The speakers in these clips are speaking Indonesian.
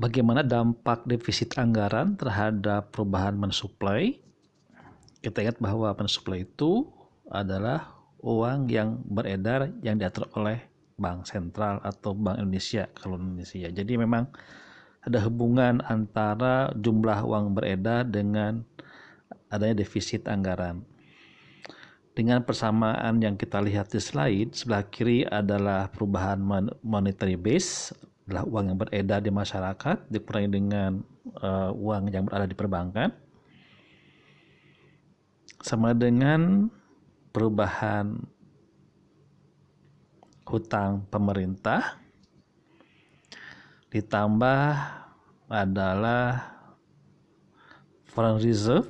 Bagaimana dampak defisit anggaran terhadap perubahan mensuplai? Kita ingat bahwa mensuplai itu adalah uang yang beredar yang diatur oleh Bank Sentral atau Bank Indonesia kalau Indonesia. Jadi memang ada hubungan antara jumlah uang beredar dengan adanya defisit anggaran. Dengan persamaan yang kita lihat di slide, sebelah kiri adalah perubahan monetary base, adalah uang yang beredar di masyarakat dikurangi dengan uang yang berada di perbankan, sama dengan perubahan hutang pemerintah, ditambah adalah foreign reserve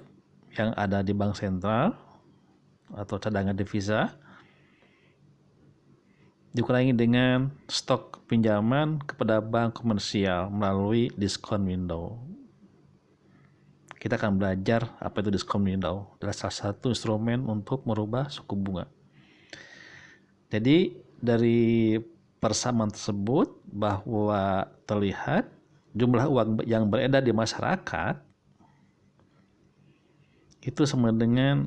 yang ada di bank sentral atau cadangan devisa, dikurangi dengan stok pinjaman kepada bank komersial melalui diskon window. Kita akan belajar apa itu diskon window. Adalah salah satu instrumen untuk merubah suku bunga. Jadi dari persamaan tersebut bahwa terlihat jumlah uang yang beredar di masyarakat itu sama dengan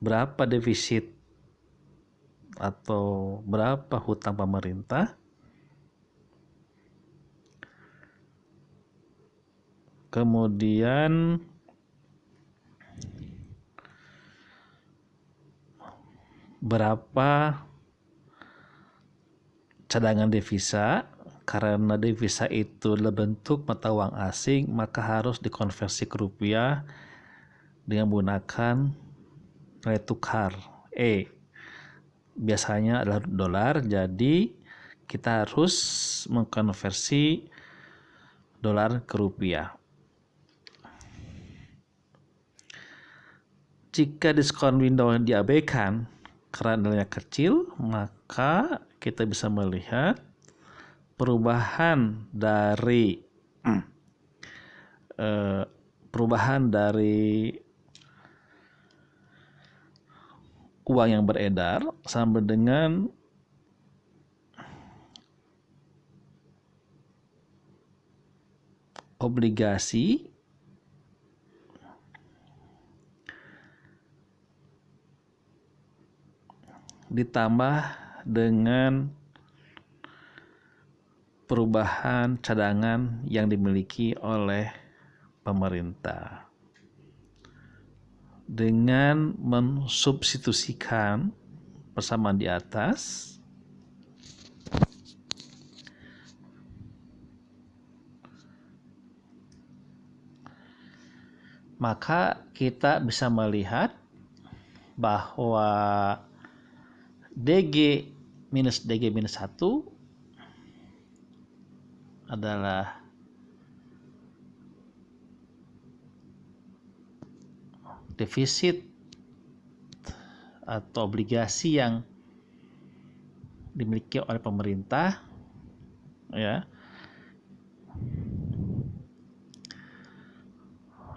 berapa defisit atau berapa hutang pemerintah kemudian berapa cadangan devisa. Karena devisa itu adalah bentuk mata uang asing, maka harus dikonversi ke rupiah dengan menggunakan nilai tukar biasanya adalah dolar, jadi kita harus mengkonversi dolar ke rupiah. Jika diskon window diabaikan karena nilainya kecil, maka kita bisa melihat perubahan dari uang yang beredar sama dengan obligasi ditambah dengan perubahan cadangan yang dimiliki oleh pemerintah. Dengan mensubstitusikan persamaan di atas, maka kita bisa melihat bahwa DG minus 1 adalah defisit atau obligasi yang dimiliki oleh pemerintah, ya,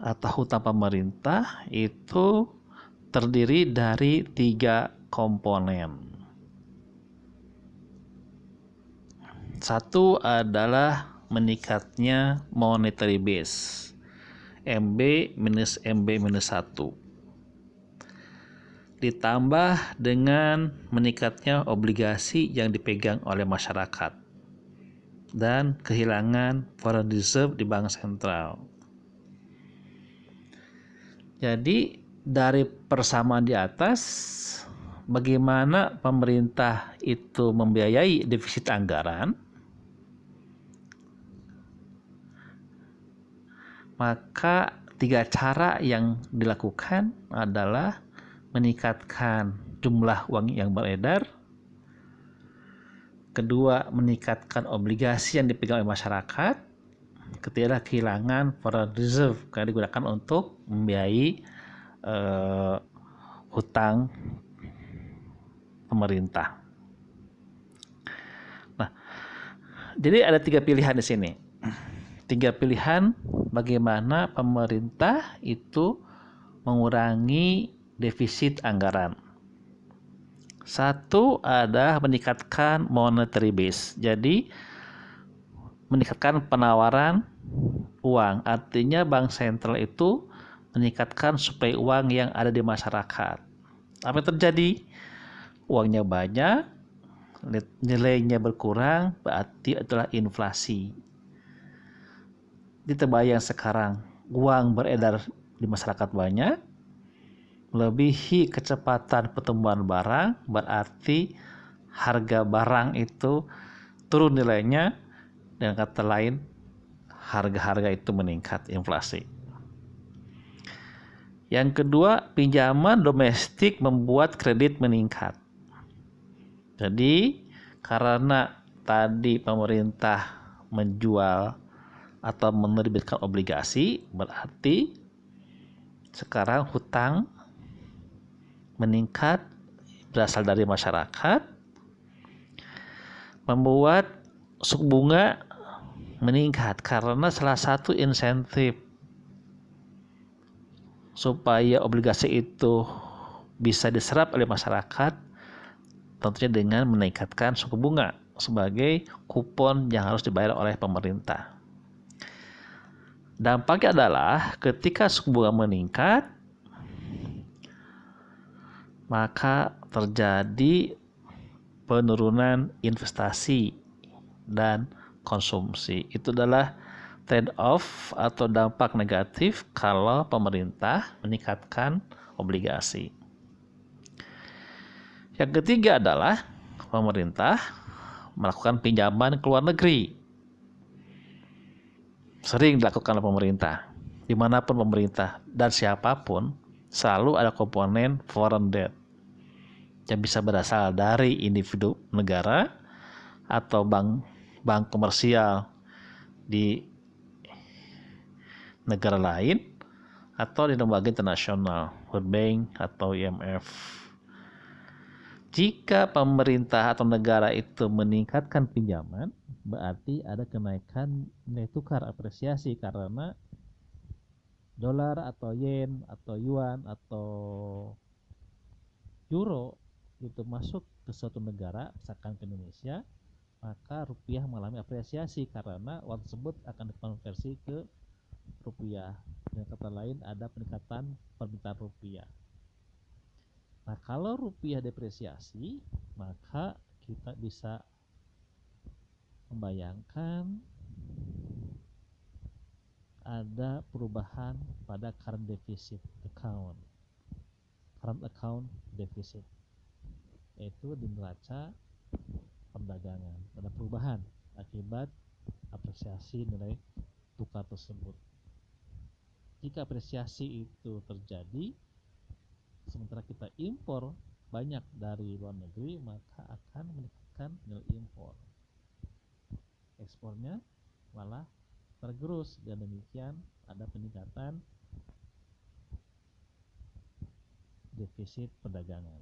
atau hutang pemerintah itu terdiri dari 3 komponen. Satu adalah meningkatnya monetary base, MB minus 1, ditambah dengan meningkatnya obligasi yang dipegang oleh masyarakat dan kehilangan foreign reserve di bank sentral. Jadi dari persamaan di atas, bagaimana pemerintah itu membiayai defisit anggaran, maka 3 cara yang dilakukan adalah meningkatkan jumlah uang yang beredar, kedua meningkatkan obligasi yang dipegang oleh masyarakat, ketiga kehilangan foreign reserve karena digunakan untuk membiayai hutang pemerintah. Nah, jadi ada 3 pilihan di sini. 3 pilihan bagaimana pemerintah itu mengurangi defisit anggaran. Satu adalah meningkatkan monetary base. Jadi meningkatkan penawaran uang. Artinya bank sentral itu meningkatkan suplai uang yang ada di masyarakat. Apa yang terjadi? Uangnya banyak, nilainya berkurang, berarti adalah inflasi. Diterbayang sekarang uang beredar di masyarakat banyak, melebihi kecepatan pertumbuhan barang, berarti harga barang itu turun nilainya, dengan kata lain harga-harga itu meningkat, inflasi. Yang kedua, pinjaman domestik membuat kredit meningkat. Jadi karena tadi pemerintah menjual atau menerbitkan obligasi, berarti sekarang hutang meningkat berasal dari masyarakat, membuat suku bunga meningkat karena salah satu insentif supaya obligasi itu bisa diserap oleh masyarakat tentunya dengan menaikkan suku bunga sebagai kupon yang harus dibayar oleh pemerintah. Dampaknya adalah ketika suku bunga meningkat, maka terjadi penurunan investasi dan konsumsi. Itu adalah trade off atau dampak negatif kalau pemerintah meningkatkan obligasi. Yang ketiga adalah pemerintah melakukan pinjaman ke luar negeri. Sering dilakukan oleh pemerintah. Dimanapun pemerintah dan siapapun selalu ada komponen foreign debt yang bisa berasal dari individu negara atau bank komersial di negara lain atau di lembaga internasional, World Bank atau IMF. Jika pemerintah atau negara itu meningkatkan pinjaman, berarti ada kenaikan nilai tukar apresiasi karena dolar atau yen atau yuan atau euro itu masuk ke suatu negara, misalkan ke Indonesia, maka rupiah mengalami apresiasi karena uang tersebut akan dikonversi ke rupiah. Dengan kata lain ada peningkatan permintaan rupiah. Nah, kalau rupiah depresiasi, maka kita bisa membayangkan ada perubahan pada current deficit account. Current account deficit yaitu di neraca perdagangan. Ada perubahan akibat apresiasi nilai tukar tersebut. Jika apresiasi itu terjadi, sementara kita impor banyak dari luar negeri, maka akan meningkatkan nilai impor. Ekspornya malah tergerus, dan demikian ada peningkatan defisit perdagangan.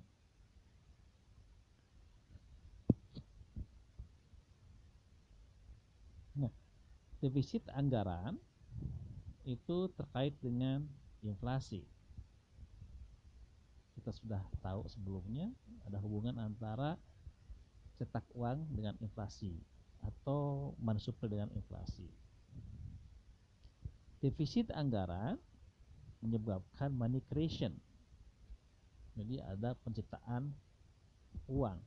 Nah, defisit anggaran itu terkait dengan inflasi. Kita sudah tahu sebelumnya ada hubungan antara cetak uang dengan inflasi atau money supply dengan inflasi. Defisit anggaran menyebabkan money creation. Jadi ada penciptaan uang.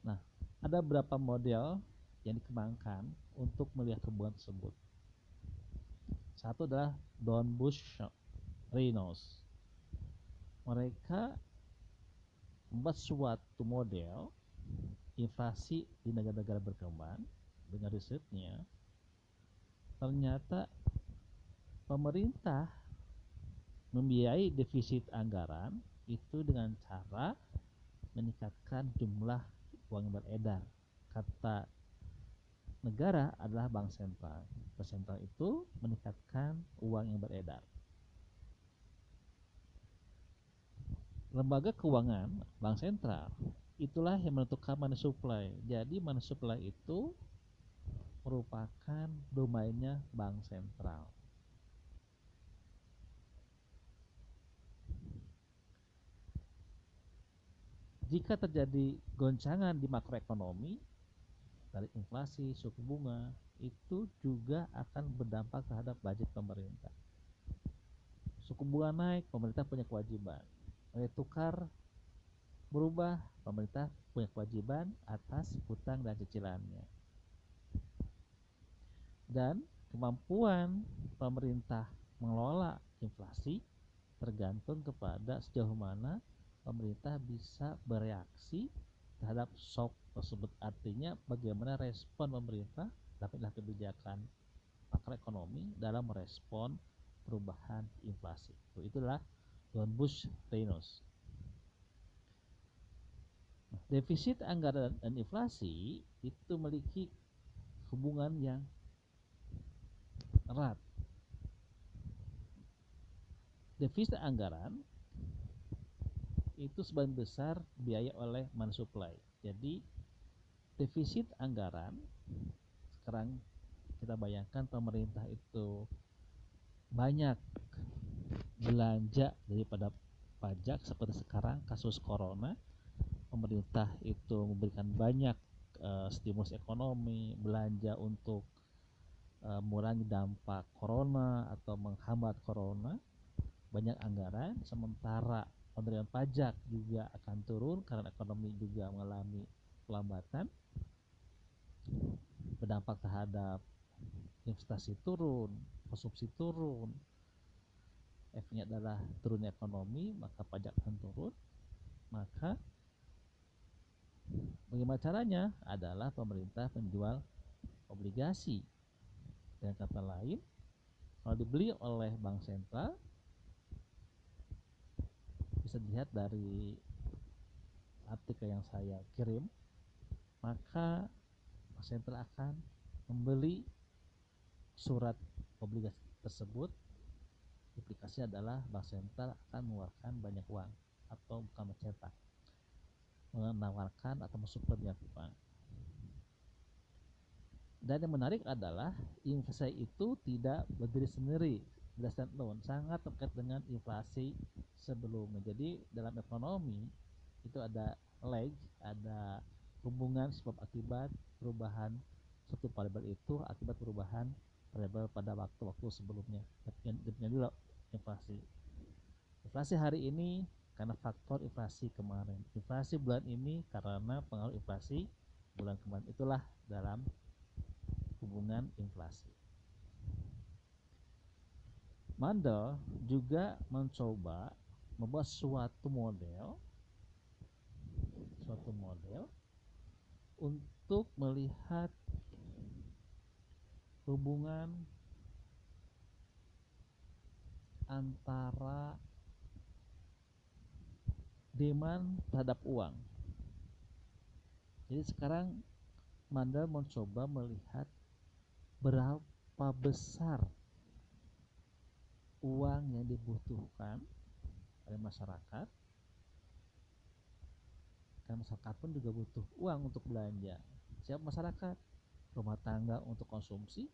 Nah, ada beberapa model yang dikembangkan untuk melihat hubungan tersebut. Satu adalah Dornbusch-Reynolds. Mereka membuat suatu model inflasi di negara-negara berkembang. Dengan risetnya, ternyata pemerintah membiayai defisit anggaran itu dengan cara meningkatkan jumlah uang yang beredar. Kata negara adalah bank sentral. Bank sentral itu meningkatkan uang yang beredar. Lembaga keuangan bank sentral itulah yang menentukan money supply. Jadi money supply itu merupakan domainnya bank sentral. Jika terjadi goncangan di makroekonomi, dari inflasi, suku bunga, itu juga akan berdampak terhadap budget pemerintah. Suku bunga naik, pemerintah punya kewajiban. Nilai tukar berubah, pemerintah punya kewajiban atas hutang dan cicilannya. Dan kemampuan pemerintah mengelola inflasi tergantung kepada sejauh mana pemerintah bisa bereaksi terhadap shock tersebut. Artinya bagaimana respon pemerintah dalam kebijakan makroekonomi dalam merespon perubahan inflasi. Itulah Don Bush Reynolds. Defisit anggaran dan inflasi itu memiliki hubungan yang erat. Defisit anggaran itu sebagian besar biaya oleh money supply. Jadi defisit anggaran, sekarang kita bayangkan pemerintah itu banyak belanja daripada pajak, seperti sekarang kasus corona, pemerintah itu memberikan banyak stimulus ekonomi, belanja untuk mengurangi dampak corona atau menghambat corona, banyak anggaran, sementara penerimaan pajak juga akan turun karena ekonomi juga mengalami pelambatan, berdampak terhadap investasi turun, konsumsi turun, efeknya adalah turunnya ekonomi, maka pajak akan turun. Maka bagaimana caranya? Adalah pemerintah menjual obligasi. Dengan kata lain, kalau dibeli oleh bank sentral, bisa dilihat dari artikel yang saya kirim, maka bank sentral akan membeli surat obligasi tersebut. Implikasinya adalah bank sentral akan mengeluarkan banyak uang, atau bukan mencetak, menawarkan atau mensupport banyak uang. Dan yang menarik adalah inflasi itu tidak berdiri sendiri, tidak stand alone, sangat terkait dengan inflasi sebelumnya. Jadi dalam ekonomi itu ada lag, ada hubungan sebab akibat perubahan suatu variabel itu akibat perubahan variabel pada waktu-waktu sebelumnya. Demikian juga inflasi. Inflasi hari ini karena faktor inflasi kemarin. Inflasi bulan ini karena pengaruh inflasi bulan kemarin. Itulah dalam hubungan inflasi. Mandel juga mencoba membuat suatu model untuk melihat hubungan antara demand terhadap uang. Jadi sekarang Mandel mencoba melihat berapa besar uang yang dibutuhkan oleh masyarakat, karena masyarakat pun juga butuh uang untuk belanja. Siapa masyarakat? Rumah tangga untuk konsumsi,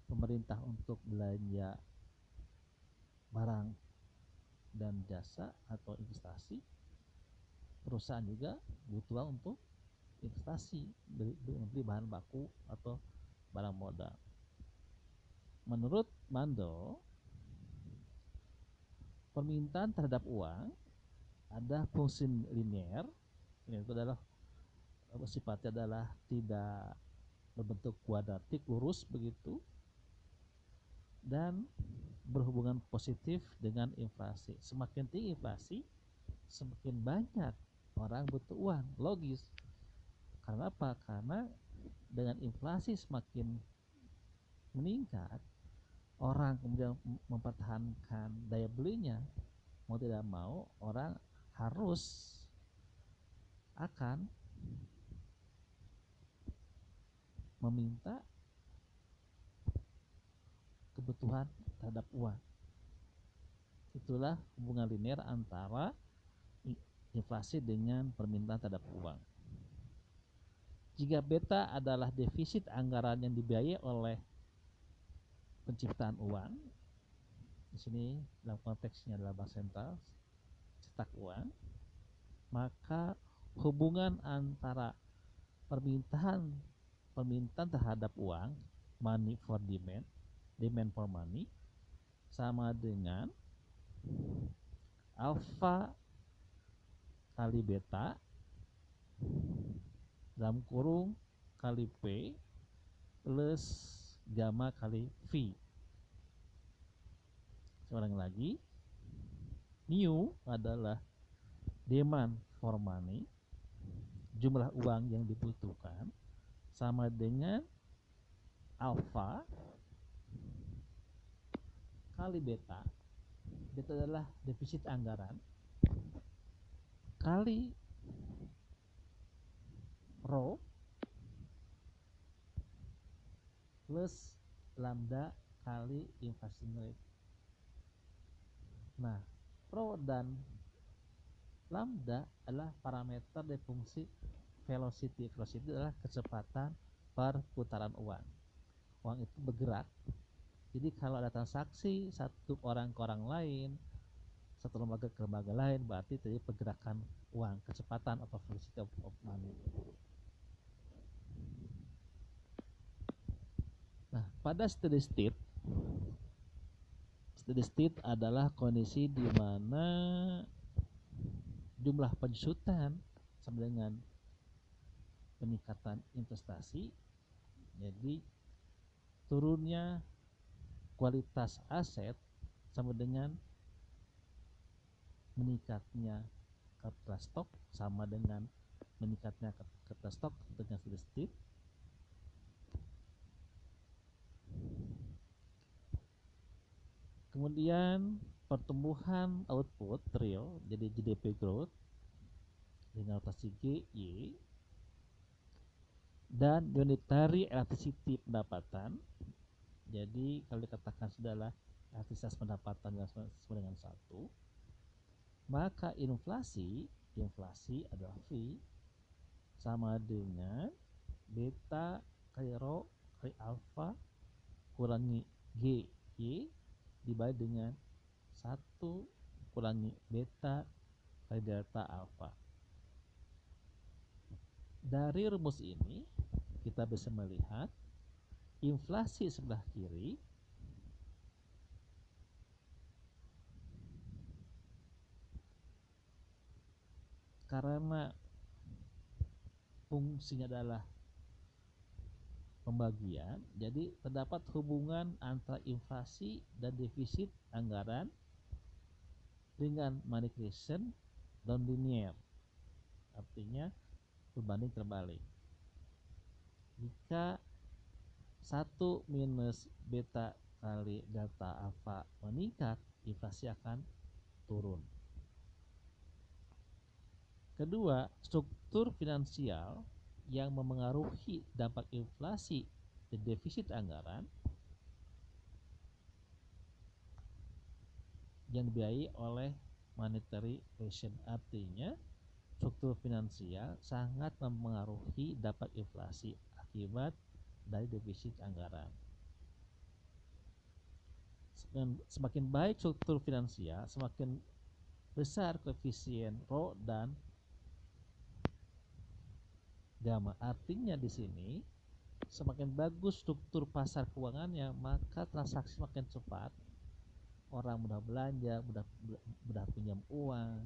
pemerintah untuk belanja barang dan jasa atau investasi, perusahaan juga butuh uang untuk investasi, beli bahan baku atau barang modal. Menurut Mandel, permintaan terhadap uang ada fungsi linear, itu adalah sifatnya adalah tidak berbentuk kuadratik lurus begitu, dan berhubungan positif dengan inflasi. Semakin tinggi inflasi, semakin banyak orang butuh uang. Logis. Karena apa? Karena dengan inflasi semakin meningkat, orang kemudian mempertahankan daya belinya, mau tidak mau orang harus akan meminta kebutuhan terhadap uang. Itulah hubungan linear antara inflasi dengan permintaan terhadap uang. Jika beta adalah defisit anggaran yang dibiayai oleh penciptaan uang, di sini dalam konteksnya adalah bank sentral cetak uang, maka hubungan antara permintaan permintaan terhadap uang, money for demand, demand for money, sama dengan alpha kali beta dalam kurung kali P plus gamma kali V. Seorang lagi, mu adalah demand for money, jumlah uang yang dibutuhkan, sama dengan alpha kali beta. Beta adalah defisit anggaran kali rho plus lambda kali inflation rate. Nah, rho dan lambda adalah parameter dari fungsi velocity. Velocity adalah kecepatan per putaran uang. Uang itu bergerak. Jadi kalau ada transaksi satu orang ke orang lain, satu lembaga ke lembaga lain, berarti terjadi pergerakan uang, kecepatan atau velocity of money. Nah, pada steady state adalah kondisi di mana jumlah penjusutan sama dengan peningkatan investasi, jadi turunnya kualitas aset sama dengan meningkatnya capital stock sama dengan meningkatnya capital stock dengan steady state. Kemudian pertumbuhan output real, jadi GDP growth dengan notasi GY, dan unitary elasticity pendapatan. Jadi kalau dikatakan sudahlah elastisitas pendapatan sama dengan 1, maka inflasi adalah V sama dengan beta kali rho kali alpha kurangi GY dibagi dengan 1 kurangi beta kali delta alpha. Dari rumus ini kita bisa melihat inflasi sebelah kiri karena fungsinya adalah pembagian, jadi terdapat hubungan antara inflasi dan defisit anggaran dengan money creation non linear, artinya berbanding terbalik. Jika 1 minus beta kali delta alpha meningkat, inflasi akan turun. Kedua, struktur finansial yang memengaruhi dampak inflasi dan defisit anggaran yang dibiayai oleh monetary equation, artinya struktur finansial sangat memengaruhi dampak inflasi akibat dari defisit anggaran. Semakin baik struktur finansial, semakin besar koefisien rho dan gamma. Artinya di sini semakin bagus struktur pasar keuangannya, maka transaksi semakin cepat. Orang mudah belanja, mudah pinjam uang,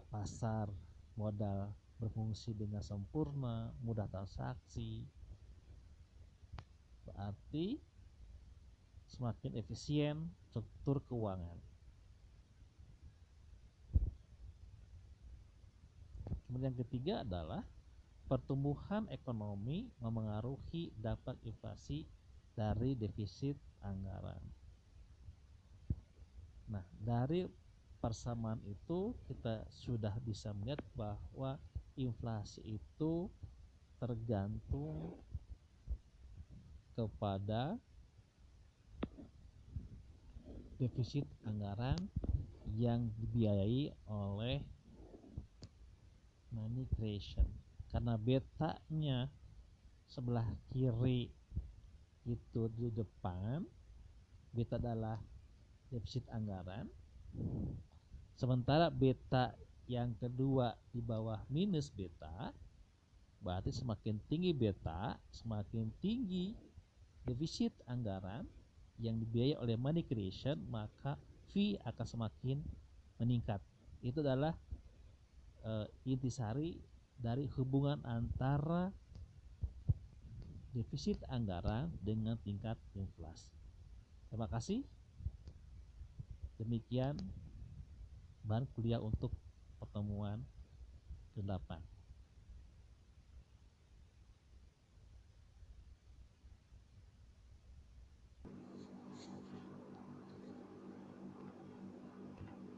pasar modal berfungsi dengan sempurna, mudah transaksi. Berarti semakin efisien struktur keuangan. Kemudian yang ketiga adalah pertumbuhan ekonomi memengaruhi dampak inflasi dari defisit anggaran. Nah, dari persamaan itu kita sudah bisa melihat bahwa inflasi itu tergantung kepada defisit anggaran yang dibiayai oleh money creation. Karena betanya sebelah kiri itu di depan, beta adalah defisit anggaran, sementara beta yang kedua di bawah minus beta Berarti semakin tinggi beta, semakin tinggi defisit anggaran yang dibiayai oleh money creation, maka fee akan semakin meningkat. Itu adalah intisari dari hubungan antara defisit anggaran dengan tingkat inflasi. Terima kasih. Demikian bahan kuliah untuk pertemuan ke-8.